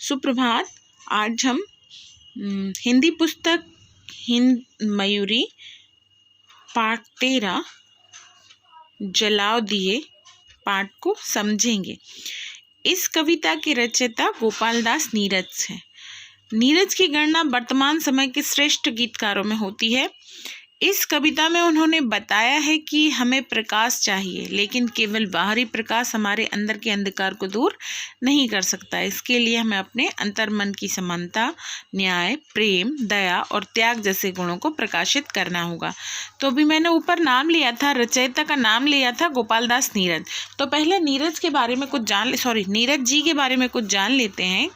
सुप्रभात। आज हम हिंदी पुस्तक हिंद मयूरी पाठ 13 जलाओ दिए पाठ को समझेंगे। इस कविता के रचयिता गोपालदास नीरज हैं। नीरज की गणना वर्तमान समय के श्रेष्ठ गीतकारों में होती है। इस कविता में उन्होंने बताया है कि हमें प्रकाश चाहिए, लेकिन केवल बाहरी प्रकाश हमारे अंदर के अंधकार को दूर नहीं कर सकता। इसके लिए हमें अपने अंतर्मन की समानता, न्याय, प्रेम, दया और त्याग जैसे गुणों को प्रकाशित करना होगा। तो अभी मैंने ऊपर नाम लिया था, रचयिता का नाम लिया था गोपालदास नीरज। तो पहले नीरज के बारे में नीरज जी के बारे में कुछ जान लेते हैं।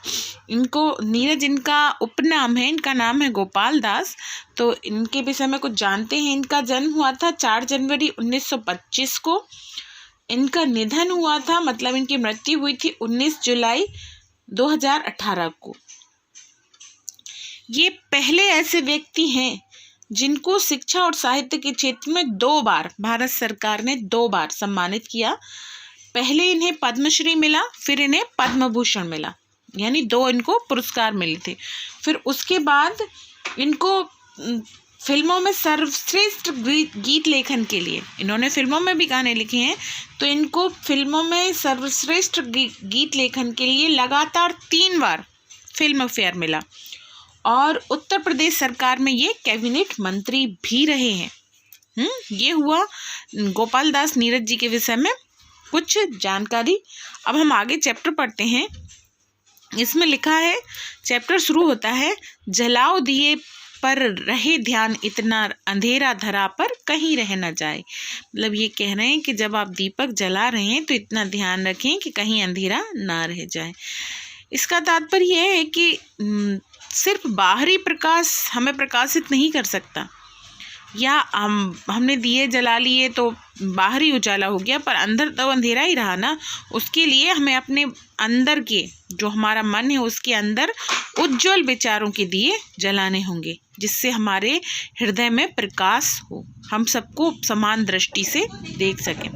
नीरज इनका उपनाम है, इनका नाम है गोपाल दास। तो इनके विषय में कुछ जानते हैं। इनका जन्म हुआ था 4 जनवरी 1925 को। इनका निधन हुआ था, मतलब इनकी मृत्यु हुई थी 19 जुलाई 2018 को। ये पहले ऐसे व्यक्ति हैं जिनको शिक्षा और साहित्य के क्षेत्र में 2 बार भारत सरकार ने 2 बार सम्मानित किया। पहले इन्हें पद्मश्री मिला, फिर इन्हें पद्म भूषण मिला, यानी 2 इनको पुरस्कार मिले थे। फिर उसके बाद इनको फिल्मों में सर्वश्रेष्ठ गीत लेखन के लिए, इन्होंने फिल्मों में भी गाने लिखे हैं, तो इनको फिल्मों में सर्वश्रेष्ठ गीत लेखन के लिए लगातार 3 बार फिल्म फेयर मिला। और उत्तर प्रदेश सरकार में ये कैबिनेट मंत्री भी रहे हैं। ये हुआ गोपाल दास नीरज जी के विषय में कुछ जानकारी। अब हम आगे चैप्टर पढ़ते हैं। इसमें लिखा है, चैप्टर शुरू होता है, जलाओ दिए पर रहे ध्यान इतना अंधेरा धरा पर कहीं रह न जाए। मतलब ये कह रहे हैं कि जब आप दीपक जला रहे हैं तो इतना ध्यान रखें कि कहीं अंधेरा ना रह जाए। इसका तात्पर्य यह है कि सिर्फ बाहरी प्रकाश हमें प्रकाशित नहीं कर सकता, या हमने दिए जला लिए तो बाहरी उजाला हो गया, पर अंदर तो अंधेरा ही रहा ना। उसके लिए हमें अपने अंदर के, जो हमारा मन है, उसके अंदर उज्जवल विचारों के दिए जलाने होंगे, जिससे हमारे हृदय में प्रकाश हो, हम सबको समान दृष्टि से देख सकें।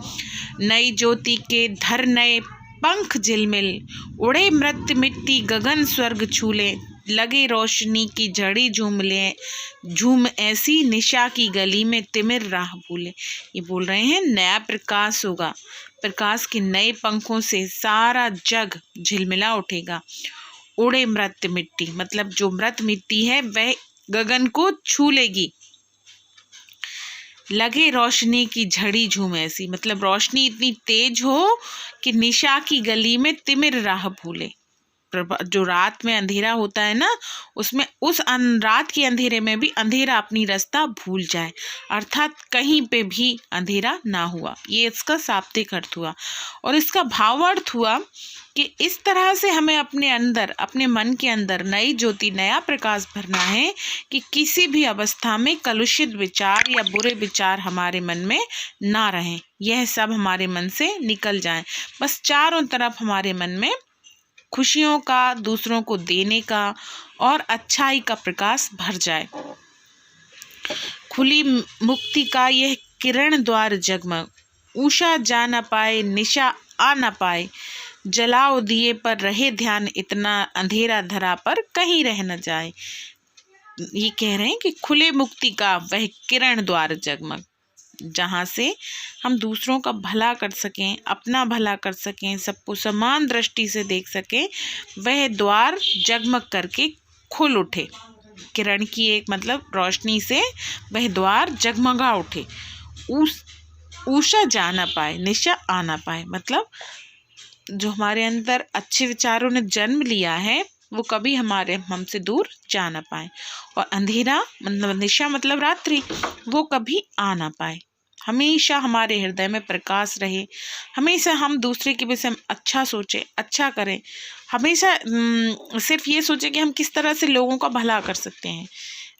नई ज्योति के धर नए पंख झिलमिल, उड़े मृत मिट्टी गगन स्वर्ग छूले, लगे रोशनी की झड़ी झूम ऐसी निशा की गली में तिमिर राह भूले। ये बोल रहे हैं नया प्रकाश होगा, प्रकाश के नए पंखों से सारा जग झिलमिला उठेगा। उड़े मृत मिट्टी, मतलब जो मृत मिट्टी है वह गगन को छू लेगी। लगे रोशनी की झड़ी झूम ऐसी, मतलब रोशनी इतनी तेज हो कि निशा की गली में तिमिर राह भूले। जो रात में अंधेरा होता है ना, उसमें उस रात के अंधेरे में भी अंधेरा अपनी रास्ता भूल जाए, अर्थात कहीं पे भी अंधेरा ना हुआ। ये इसका शाब्दिक अर्थ हुआ। और इसका भावार्थ हुआ कि इस तरह से हमें अपने अंदर, अपने मन के अंदर नई ज्योति, नया प्रकाश भरना है कि किसी भी अवस्था में कलुषित विचार या बुरे विचार हमारे मन में ना रहें। यह सब हमारे मन से निकल जाए। बस चारों तरफ हमारे मन में खुशियों का, दूसरों को देने का और अच्छाई का प्रकाश भर जाए। खुली मुक्ति का यह किरण द्वार जगमग, उषा जा न पाए, निशा आ न पाए, जलाओ दिए पर रहे ध्यान इतना अंधेरा धरा पर कहीं रह न जाए। ये कह रहे हैं कि खुले मुक्ति का वह किरण द्वार जगमग, जहाँ से हम दूसरों का भला कर सकें, अपना भला कर सकें, सबको समान दृष्टि से देख सकें, वह द्वार जगमग करके खुल उठे। किरण की एक मतलब रोशनी से वह द्वार जगमगा उठे। उषा जा ना पाए, निशा आ ना पाए, मतलब जो हमारे अंदर अच्छे विचारों ने जन्म लिया है वो कभी हमसे दूर जा ना पाए। और अंधेरा मतलब निशा मतलब रात्रि, वो कभी आ ना पाए। हमेशा हमारे हृदय में प्रकाश रहे। हमेशा हम दूसरे के विषय में अच्छा सोचें, अच्छा करें। हमेशा सिर्फ ये सोचें कि हम किस तरह से लोगों का भला कर सकते हैं।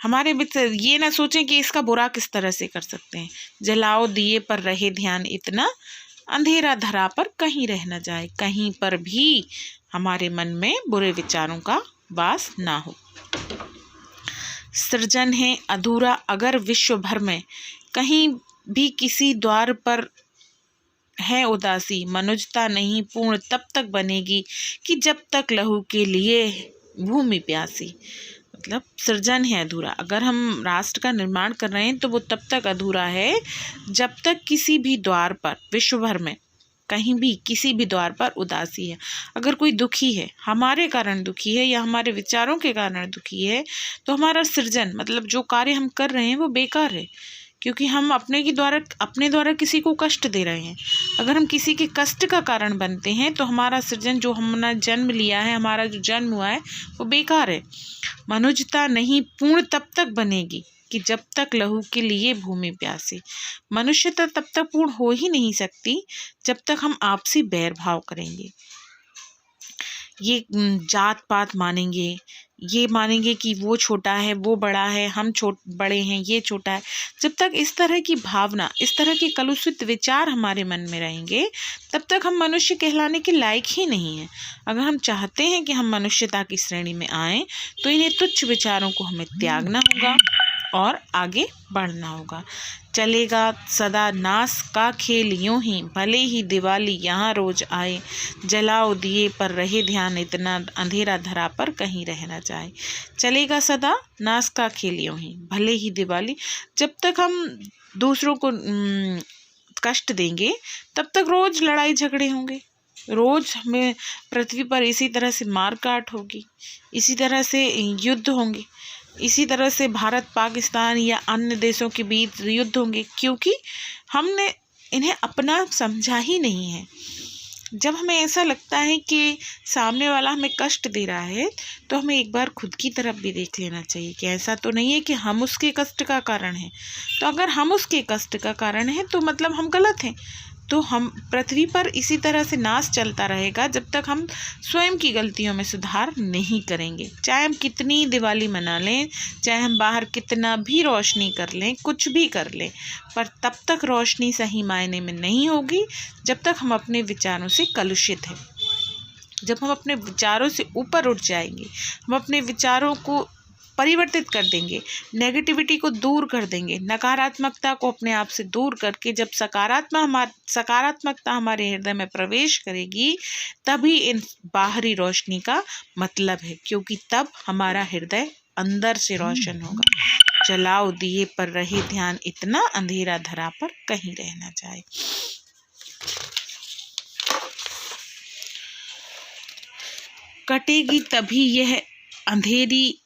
हमारे विचार ये ना सोचें कि इसका बुरा किस तरह से कर सकते हैं। जलाओ दिए पर रहे ध्यान इतना अंधेरा धरा पर कहीं रह न जाए। कहीं पर भी हमारे मन में बुरे विचारों का वास ना हो। सृजन है अधूरा अगर विश्व भर में, कहीं भी किसी द्वार पर है उदासी, मनुजता नहीं पूर्ण तब तक बनेगी कि जब तक लहू के लिए भूमि प्यासी। मतलब सृजन है अधूरा। अगर हम राष्ट्र का निर्माण कर रहे हैं तो वो तब तक अधूरा है जब तक किसी भी द्वार पर, विश्व भर में कहीं भी किसी भी द्वार पर उदासी है। अगर कोई दुखी है, हमारे कारण दुखी है या हमारे विचारों के कारण दुखी है, तो हमारा सृजन मतलब जो कार्य हम कर रहे हैं वो बेकार है, क्योंकि हम अपने द्वारा किसी को कष्ट दे रहे हैं। अगर हम किसी के कष्ट का कारण बनते हैं तो हमारा सृजन, जो हमने जन्म लिया है, हमारा जो जन्म हुआ है वो बेकार है। मनुजता नहीं पूर्ण तब तक बनेगी कि जब तक लहू के लिए भूमि प्यासी। मनुष्यता तब तक पूर्ण हो ही नहीं सकती जब तक हम आपसी बैर भाव करेंगे, ये जात पात मानेंगे, ये मानेंगे कि वो छोटा है, वो बड़ा है, हम बड़े हैं, ये छोटा है। जब तक इस तरह की भावना, इस तरह के कलुषित विचार हमारे मन में रहेंगे, तब तक हम मनुष्य कहलाने के लायक ही नहीं हैं। अगर हम चाहते हैं कि हम मनुष्यता की श्रेणी में आएँ, तो इन्हें तुच्छ विचारों को हमें त्यागना होगा और आगे बढ़ना होगा। चलेगा सदा नाश का खेल यूं ही, भले ही दिवाली यहाँ रोज आए। जलाओ दिए पर रहे ध्यान इतना, अंधेरा धरा पर कहीं रह न जाए। चलेगा सदा नाश का खेल यूं ही, भले ही दिवाली। जब तक हम दूसरों को कष्ट देंगे तब तक रोज लड़ाई झगड़े होंगे, रोज हमें पृथ्वी पर इसी तरह से मार काट होगी, इसी तरह से युद्ध होंगे, इसी तरह से भारत पाकिस्तान या अन्य देशों के बीच युद्ध होंगे, क्योंकि हमने इन्हें अपना समझा ही नहीं है। जब हमें ऐसा लगता है कि सामने वाला हमें कष्ट दे रहा है, तो हमें एक बार खुद की तरफ भी देख लेना चाहिए कि ऐसा तो नहीं है कि हम उसके कष्ट का कारण हैं। तो अगर हम उसके कष्ट का कारण हैं तो मतलब हम गलत हैं। तो हम पृथ्वी पर इसी तरह से नाश चलता रहेगा जब तक हम स्वयं की गलतियों में सुधार नहीं करेंगे। चाहे हम कितनी दिवाली मना लें, चाहे हम बाहर कितना भी रोशनी कर लें, कुछ भी कर लें, पर तब तक रोशनी सही मायने में नहीं होगी जब तक हम अपने विचारों से कलुषित हैं। जब हम अपने विचारों से ऊपर उठ जाएंगे, हम अपने विचारों को परिवर्तित कर देंगे, नेगेटिविटी को दूर कर देंगे, नकारात्मकता को अपने आप से दूर करके जब सकारात्मकता हमारे हृदय में प्रवेश करेगी, तभी इन बाहरी रोशनी का मतलब है, क्योंकि तब हमारा हृदय अंदर से रोशन होगा। जलाओ दिए पर रहे ध्यान इतना, अंधेरा धरा पर कहीं रह न जाए। कटेगी तभी यह अंधेरी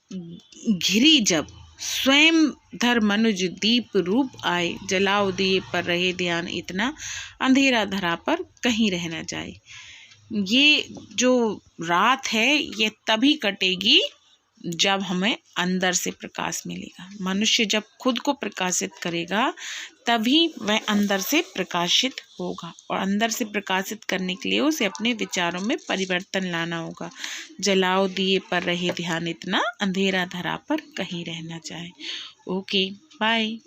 घिरी जब, स्वयं धर मनुज दीप रूप आए। जलाओ दिए पर रहे ध्यान इतना, अंधेरा धरा पर कहीं रह न जाए। ये जो रात है ये तभी कटेगी जब हमें अंदर से प्रकाश मिलेगा। मनुष्य जब खुद को प्रकाशित करेगा तभी वह अंदर से प्रकाशित होगा, और अंदर से प्रकाशित करने के लिए उसे अपने विचारों में परिवर्तन लाना होगा। जलाओ दिए पर रहे ध्यान इतना, अंधेरा धरा पर कहीं रह न जाए। Okay, bye.